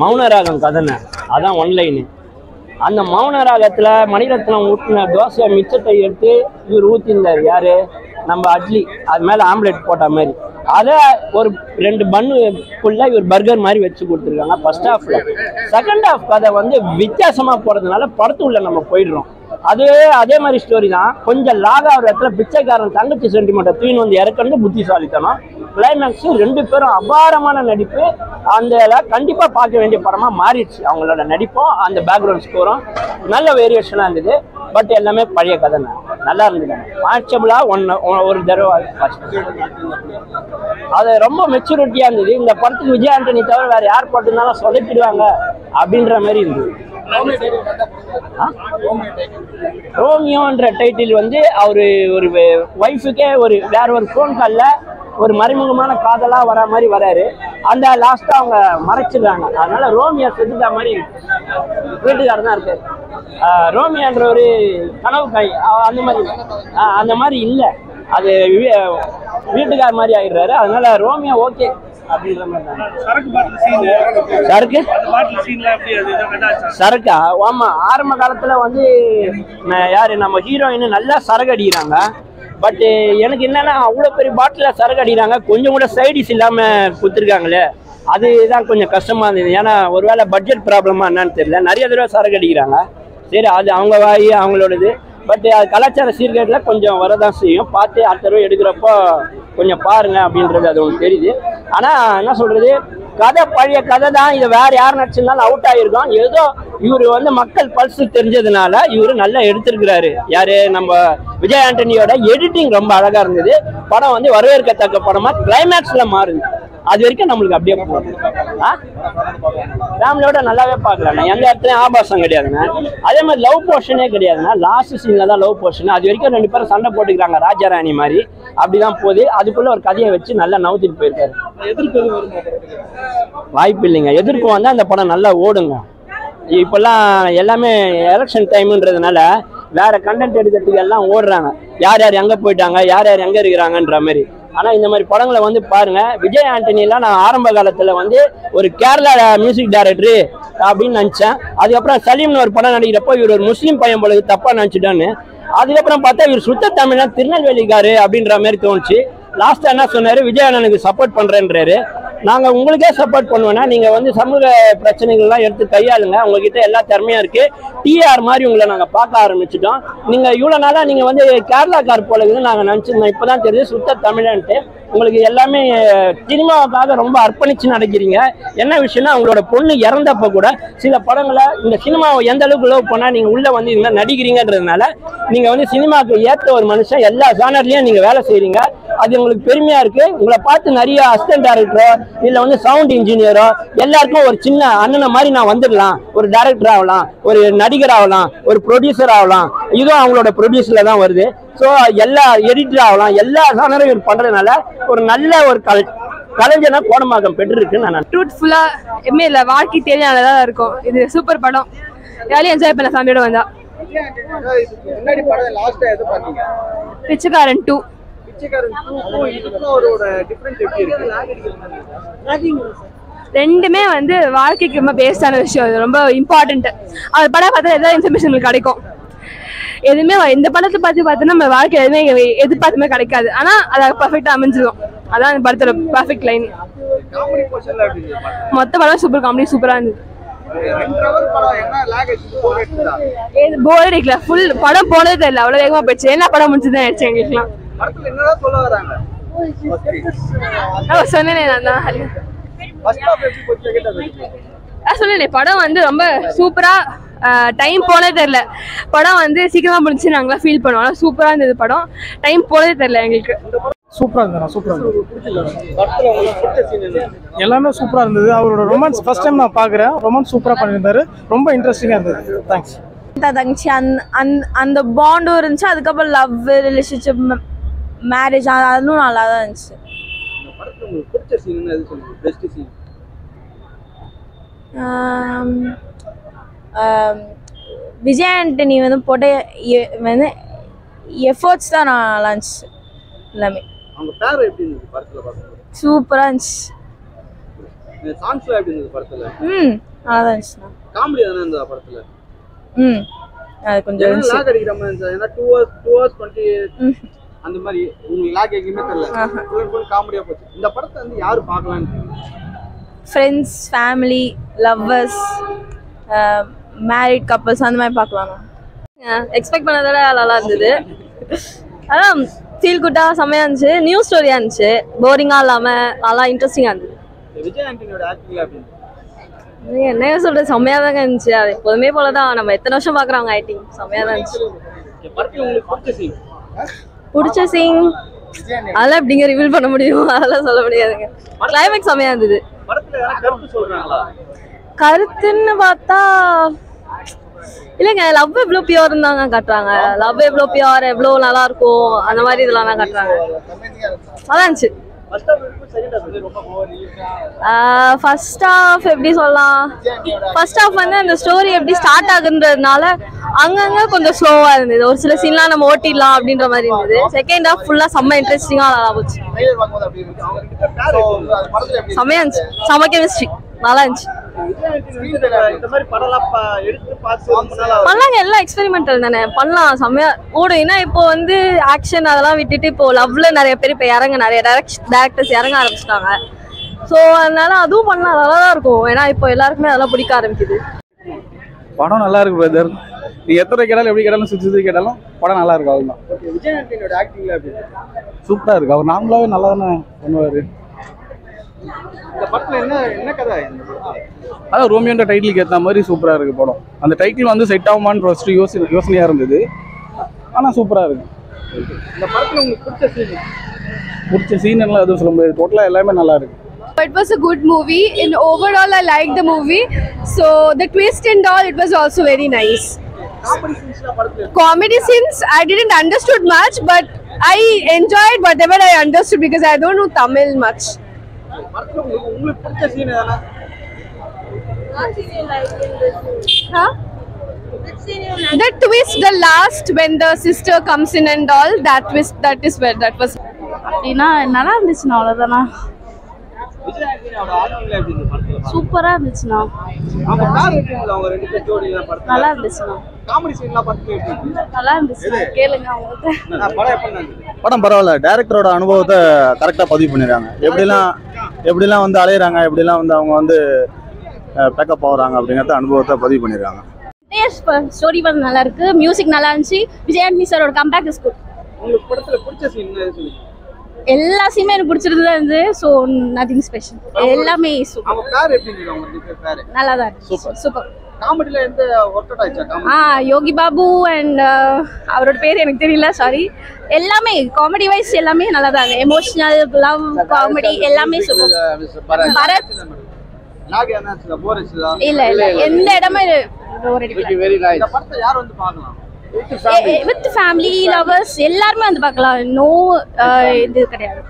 மௌனராகம் கதனை அதான் ஒன்லைனு. அந்த மௌனராகத்தில் மணிரத்னம் ஊற்றின தோசை மிச்சத்தை எடுத்து இவர் ஊற்றிருந்தார். யார்? நம்ம அட்லி. அது மேலே ஆம்லெட் போட்ட மாதிரி அதை ஒரு 2 பன்னுக்குள்ள இவர் பர்கர் மாதிரி வச்சு கொடுத்துருக்காங்க ஃபர்ஸ்ட் ஹாஃப்ல. செகண்ட் ஹாஃப் கதை வந்து வித்தியாசமாக போகிறதுனால படத்துக்குள்ள நம்ம போயிடுறோம். அதே மாதிரி ஸ்டோரி தான். கொஞ்சம் லாக் ஆகிற இடத்துல பிச்சைக்காரன் தங்கச்சி சென்டிமெண்ட்டை தூயின் வந்து இறக்கணும் புத்திசாலித்தனம். கிளைமேக்ஸ் 2 பேரும் அபாரமான நடிப்பு. அந்த கண்டிப்பாக பார்க்க வேண்டிய படமாக மாறிடுச்சு. அவங்களோட நடிப்பும் அந்த பேக்ரவுண்ட் ஸ்கோரும் நல்ல வேரியேஷனாக இருந்தது. பட் எல்லாமே பழைய கதை நல்லா இருந்தது. வாட்சபிளாக ஒரு தடவை அது ரொம்ப மெச்சூரிட்டியாக இருந்தது. இந்த படத்துக்கு விஜய் ஆண்டனி தவிர வேறு யார் போட்டிருந்தாலும் சொதப்பிடுவாங்க அப்படின்ற மாதிரி இருந்தது. ரோமியோன்ற டைட்டில் வந்து அவரு ஒரு ஒய்ஃபுக்கே வேற ஒரு ஃபோன் காலில் ஒரு மறைமுகமான காதலா வர மாதிரி வராரு. அந்த லாஸ்டா அவங்க மறைச்சிடுறாங்க. அதனால ரோமியா செத்துட்டா மாதிரி வீட்டுக்காரர் தான் இருக்காரு. ரோமியான்ற ஒரு கனவு காய் அந்த மாதிரி இல்லை. அது வீட்டுக்கார மாதிரி ஆயிடுறாரு. அதனால ரோமியா ஓகே அப்படின்ற மாதிரி. சரக்கா ஆமா, ஆரம்ப காலத்துல வந்து யாரு நம்ம ஹீரோயின் நல்லா சரக்கு அடிக்கிறாங்க. பட் எனக்கு என்னன்னா அவ்வளோ பெரிய பாட்டில் சரக்கு அடிக்கிறாங்க, கொஞ்சம் கூட சைடிஸ் இல்லாமல் கொடுத்துருக்காங்களே, அதுதான் கொஞ்சம் கஷ்டமாக இருந்தது. ஏன்னா ஒருவேளை பட்ஜெட் ப்ராப்ளமா என்னன்னு தெரியல, நிறைய தடவை சரக்கு அடிக்கிறாங்க. சரி, அது அவங்க வாய் அவங்களோடது. பட் அது கலாச்சார சீர்கேட்டில் கொஞ்சம் வரதான் செய்யும். பார்த்து அடுத்த தடவை எடுக்கிறப்போ கொஞ்சம் பாருங்க அப்படின்றது அது ஒன்று தெரியுது. ஆனால் என்ன சொல்கிறது, கதை பழைய கதை தான். இதை வேறு யார் நடிச்சிருந்தாலும் அவுட் ஆகிருக்கோம். ஏதோ இவர் வந்து மக்கள் பல்ஸ் தெரிஞ்சதுனால இவர் நல்லா எடுத்திருக்கிறாரு. யார்? நம்ம விஜய் ஆண்டனியோட எடிட்டிங் ரொம்ப அழகாக இருந்தது. படம் வந்து வரவேற்கத்தக்க படமாக கிளைமேக்ஸில் மாறுது. அது வரைக்கும் நம்மளுக்கு அப்படியே போகும். ஃபேமிலியோட நல்லாவே பார்க்கலாண்ணா. எந்த இடத்துலையும் ஆபாசம் கிடையாதுண்ணா. அதே மாதிரி லவ் போர்ஷனே கிடையாதுண்ணா. லாஸ்ட் சீனில் தான் லவ் போர்ஷன். அது வரைக்கும் 2 பேரும் சண்டை போட்டுக்கிறாங்க ராஜாராணி மாதிரி. அப்படிதான் போகுது. அதுக்குள்ள ஒரு கதையை வச்சு நல்லா நவுத்திட்டு போயிருக்காரு. வாய்ப்பு இல்லைங்க. எதிர்ப்பு வந்தால் அந்த படம் நல்லா ஓடுங்க. இப்போல்லாம் எல்லாமே எலெக்ஷன் டைமுன்றதுனால வேற கண்டென்ட் எடுக்கிறதுக்கு எல்லாம் ஓடுறாங்க. யார் யார் எங்கே போயிட்டாங்க, யார் யார் எங்கே இருக்கிறாங்கன்ற மாதிரி. ஆனால் இந்த மாதிரி படங்களை வந்து பாருங்க. விஜய் ஆண்டனிலாம் நான் ஆரம்ப காலத்தில் வந்து ஒரு கேரளா மியூசிக் டைரக்டரு அப்படின்னு நினச்சேன். அதுக்கப்புறம் சலீம்னு ஒரு படம் நடிக்கிறப்போ இவர் ஒரு முஸ்லீம் பையன் போல தப்பாக நினச்சிட்டான்னு. அதுக்கப்புறம் பார்த்தா இவர் சுத்த தமிழன் திருநெல்வேலிக்காரு அப்படின்ற மாதிரி தோணுச்சு. லாஸ்ட்டாக என்ன சொன்னார், விஜய் அண்ணனுக்கு சப்போர்ட் பண்ணுறேன்றாரு. நாங்கள் உங்களுக்கே சப்போர்ட் பண்ணுவோன்னா நீங்கள் வந்து சமூக பிரச்சனைகள்லாம் எடுத்து கையாளுங்க. உங்ககிட்ட எல்லா திறமையும் இருக்குது. டிஆர் மாதிரி உங்களை நாங்கள் பார்க்க ஆரம்பிச்சிட்டோம். நீங்கள் இவ்வளோ நாளாக நீங்கள் வந்து கேரளாக்கார் போல இருக்குன்னு நாங்கள் நினச்சிருந்தோம். இப்போ தான் தெரியுது சுத்த தமிழன்ட்டு. உங்களுக்கு எல்லாமே சினிமாவுக்காக ரொம்ப அர்ப்பணித்து நடக்கிறீங்க. என்ன விஷயம்னா, உங்களோட பொண்ணு இறந்தப்போ கூட சில படங்களை இந்த சினிமாவை எந்த அளவுக்கு லவ் பண்ணால் நீங்கள் உள்ளே வந்து இந்த நடிக்கிறீங்கன்றதுனால நீங்கள் வந்து சினிமாவுக்கு ஏற்ற ஒரு மனுஷன். எல்லா ஜானர்லையும் நீங்கள் வேலை செய்கிறீங்க. அது உங்களுக்கு பெருமையாக இருக்குது. உங்களை பார்த்து நிறைய அசிஸ்டன்ட் டைரக்டரோ இல்லை வந்து சவுண்ட் இன்ஜினியரோ எல்லாருக்கும் ஒரு சின்ன அண்ணனை மாதிரி நான் வந்துடலாம். ஒரு டைரக்டர் ஆகலாம், ஒரு நடிகர் ஆகலாம், ஒரு ப்ரொடியூசர் ஆகலாம். இதுவும் அவங்களோட ப்ரொடியூசரில் தான் வருது. ஸோ எல்லா எடிட்டர் ஆகலாம். எல்லா ஜானரும் இவர் பண்ணுறதுனால ஒரு நல்ல ஒரு கலைஞனா கோடம்பாக்கம் பெற்றிருக்கு. நான் ட்ரூத்ஃபுல்லா எதுவுமே இல்லை, வாழ்க்கை தெரியாததா இருக்கும். இது சூப்பர் படம். ஜாலியாக என்ஜாய் பண்ண ஃபேமிலியோட வந்தா. பிச்சைக்காரன் 2 ரெண்டுமே வந்து வாழ்க்கைக்கு ரொம்ப பேஸ்டான விஷயம். அது ரொம்ப இம்பார்ட்டன்ட். அது படம் பார்த்தா ஏதாவது இன்ஃபர்மேஷன் உங்களுக்கு கிடைக்கும். எதுவுமே இந்த படத்தை பார்த்தோன்னா நம்ம வாழ்க்கை எதுவுமே எதிர்பார்த்துமே கிடைக்காது. ஆனால் அதை பர்ஃபெக்டாக அமைஞ்சிடும். அதான் இந்த படத்தோட பர்ஃபெக்ட் லைன். மொத்த படம் சூப்பர் காமெடி, சூப்பராக இருந்தது. போர் அடிக்கல. ஃபுல் படம் போனதே தெரியல, அவ்வளோ வேகமாக போயிடுச்சு. என்ன படம் முடிச்சுதான் ஆயிடுச்சு எங்களுக்குலாம். சொன்னேனே நான் தான் சொன்னேன். படம் வந்து ரொம்ப சூப்பரா, டைம் போனதே தெரியல. படம் வந்து சீக்கிரமா முடிச்சு நாங்களாம் ஃபீல் பண்ணுவோம். சூப்பரா இருந்தது படம். டைம் போனதே தெரியல எங்களுக்கு. சூப்பரா இருந்தது. சூப்பரா இருந்தது. எல்லாமே சூப்பரா இருந்தது. அவரோட ரொமான்ஸ் ஃபர்ஸ்ட் டைம் நான் பாக்குறேன். ரொமான்ஸ் சூப்பரா பண்ணியிருந்தாரு. ரொம்ப இன்ட்ரெஸ்டிங்கா இருந்தது. தேங்க்ஸ். தங்கச்சி அந்த பாண்டும் இருந்துச்சு. அதுக்கப்புறம் லவ் ரிலேஷன்ஷிப் மேரேஜ் அதுவும் நல்லா தான் இருந்துச்சு. விஜய் ஆண்டனி வந்து போட்ட வந்து எஃபர்ட்ஸ் தான் நல்லா இருந்துச்சு. எல்லாமே சூப்பராக இருந்துச்சு. சாங்ஸ்லாம் எப்படி இருந்தது படத்துல? நல்லா தான் இருந்துச்சுண்ணா. காமெடி தானே இந்த படத்துல? அது கொஞ்சம் என்ன லாக் அடிக்கிற மாதிரி இருந்துச்சு? ஏன்னா 2 hours 20 அந்த மாதிரி உங்களுக்கு லாக் எங்கேயுமே தெரியல. ஃபுல் காமெடியா போச்சு. இந்த படத்தை வந்து யாரு பார்க்கலாம்னு? Friends, family, lovers, married couples அந்த மாதிரி பார்க்கலாம். எக்ஸ்பெக்ட் பண்ணதோட நல்லா இருந்தது. அதான் ஃபீல் குட்டாக செம்மையாக இருந்துச்சு. நியூ ஸ்டோரியாக இருந்துச்சு. போரிங்காக இல்லாமல் நல்லா இன்ட்ரெஸ்டிங்காக இருந்தது. விஜய் ஆண்டனியோட ஆக்டிங்ல எப்படி? என்ன சொல்கிறது, செம்மையாக தாங்க இருந்துச்சு. அது எப்போதுமே போல தான். நம்ம எத்தனை வருஷம் பார்க்குறோம் ஆக்டிங். செம்மையாக தான் இருந்துச்சு. படத்துல உங்களுக்கு பிடிச்ச சீன்? பிடிச்ச சீன் அதெல்லாம் எப்படிங்க ரிவீல் பண்ண முடியும்? அதெல்லாம் சொல்ல முடியாதுங்க. கிளைமேக்ஸ் செம்மையாக இருந்தது. படத்துல யாராவது கருத்து சொல்றாங்களா? கருத்துன்னு பார்த்தா இல்லைங்க, லவ் எவ்வளோ பியூர் இருந்தாங்க காட்டுறாங்க. லவ் எவ்வளோ பியூர், எவ்வளோ நல்லா இருக்கும், அந்த மாதிரி இதெல்லாம் தான் காட்டுறாங்க. நல்லா இருந்துச்சு. ஃபர்ஸ்ட் ஹாஃப் எப்படி சொல்லலாம், ஃபர்ஸ்ட் ஹாஃப் வந்து அந்த ஸ்டோரி எப்படி ஸ்டார்ட் ஆகுன்றதுனால அங்கங்க கொஞ்சம் ஸ்லோவா இருந்தது. ஒரு சில சீன்லாம் நம்ம ஓட்டிடலாம் அப்படின்ற மாதிரி இருந்தது. செகண்ட் ஹாஃப் ஃபுல்லா செம்ம இன்ட்ரெஸ்டிங்கா நல்லா போச்சு. செம்மையா இருந்துச்சு. செம்ம கெமிஸ்ட்ரி நல்லா இருந்துச்சு. பண்ணலாங்க, எல்லாம் எக்ஸ்பெரிமெண்டல் தானே, பண்ணலாம். செம்மையா ஓடும். ஏன்னா இப்போ வந்து ஆக்ஷன் அதெல்லாம் விட்டுட்டு இப்போ லவ்ல நிறைய பேர் இப்போ நிறைய டேரக்டர்ஸ் இறங்க ஆரம்பிச்சிட்டாங்க. ஸோ அதனால அதுவும் பண்ணலாம், நல்லா தான் இருக்கும். ஏன்னா இப்போ எல்லாருக்குமே அதெல்லாம் பிடிக்க ஆரம்பிக்குது. படம் நல்லா இருக்கு பிரதர். நீங்க எத்தனை கேட்டாலும் எப்படி கேட்டாலும் சுற்றி கேட்டாலும் படம் நல்லா இருக்கு. அவ்வளோதான். விஜய் ஆண்டனியோட ஆக்டிங்ல எப்படி? சூப்பரா இருக்கு. அவர் நார்மலாவே நல்லா தானே பண்ணுவாரு. இந்த படத்துல என்ன கதை? அதான் ரோமியோன்ற டைட்டிலுக்கு ஏற்ற மாதிரி சூப்பரா இருக்கு படம். அந்த டைட்டில் வந்து செட் ஆகுமான்னு ஃபர்ஸ்ட் யோசனையா இருந்தது. ஆனா சூப்பரா இருக்கு. இந்த படத்துல உங்களுக்கு பிடிச்ச சீன் எல்லாம் எதுவும் சொல்ல முடியாது. டோட்டலா எல்லாமே நல்லா இருக்கு. It was a good movie. In overall, I liked the movie. So the twist and all, it was also very nice. Comedy scenes, I didn't understood much, but I enjoyed whatever I understood because I don't know Tamil much. உங்களுக்கு பிடிச்ச scene எதனா? Huh? The twist, the last when the sister comes in and all, that twist, that is where that was. அப்படின்னா நல்லா இருந்துச்சுண்ணா, அவ்வளோதானா. விஜய் ஆண்டனியோட ஆக்டிங்ல எப்படி இந்த படத்துல? சூப்பராக இருந்துச்சுண்ணா. அவங்க பேர் இருக்குங்களா? அவங்க ரெண்டு பேர் ஜோடி தான் படத்துல. நல்லா இருந்துச்சுண்ணா. காமெடி சீன்லாம் படத்துல எப்படி? நல்லா இருந்துச்சுண்ணா. கேளுங்க அவங்கள்ட்ட. படம் எப்படி இருந்துச்சு? படம் பரவாயில்ல. டைரக்டரோட அனுபவத்தை கரெக்டாக பதிவு பண்ணிடுறாங்க. எப்படிலாம் வந்து அலையிறாங்க, எப்படிலாம் வந்து அவங்க வந்து பேக்கப் ஆகுறாங்க அப்படிங்கிறத அனுபவத்தை பதிவு பண்ணிடுறாங்க. ஸ்டோரி வந்து நல்லா இருக்கு. மியூசிக் நல்லா இருந்துச்சு. விஜய் ஆண்டனி சாரோட கம்பேக் இஸ் குட். உங்களுக்கு படத்துல பிடிச்ச சீன் என்ன சொல்லுங்க? எல்லா சீனுமே எனக்கு பிடிச்சிருந்தா இருந்து. ஸோ நதிங் ஸ்பெஷல், எல்லாமே சூப்பர். அவங்க பேர் எப்படி இருந்துச்சு? அவங்க ரெண்டு பேர் பேர் நல்லா தான் இருக்கு. சூப்பர். காமெடில எந்த ஒர்க் அவுட் ஆயிச்சா? காமெடி யோகி பாபு அண்ட் அவரோட பேர் எனக்கு தெரியல, சாரி. எல்லாமே காமெடி வைஸ் எல்லாமே நல்லா தான். எமோஷனல், லவ், காமெடி எல்லாமே சூப்பர். பரத் நாக என்ன போர் அடிச்சதா? இல்ல எந்த இடமே போர் அடிக்கல. Very nice. இந்த படத்தை யார் வந்து பார்க்கலாம்? வித் ஃபேமிலி, லவர்ஸ் எல்லாருமே வந்து பார்க்கலாம். நோ இது கிடையாது.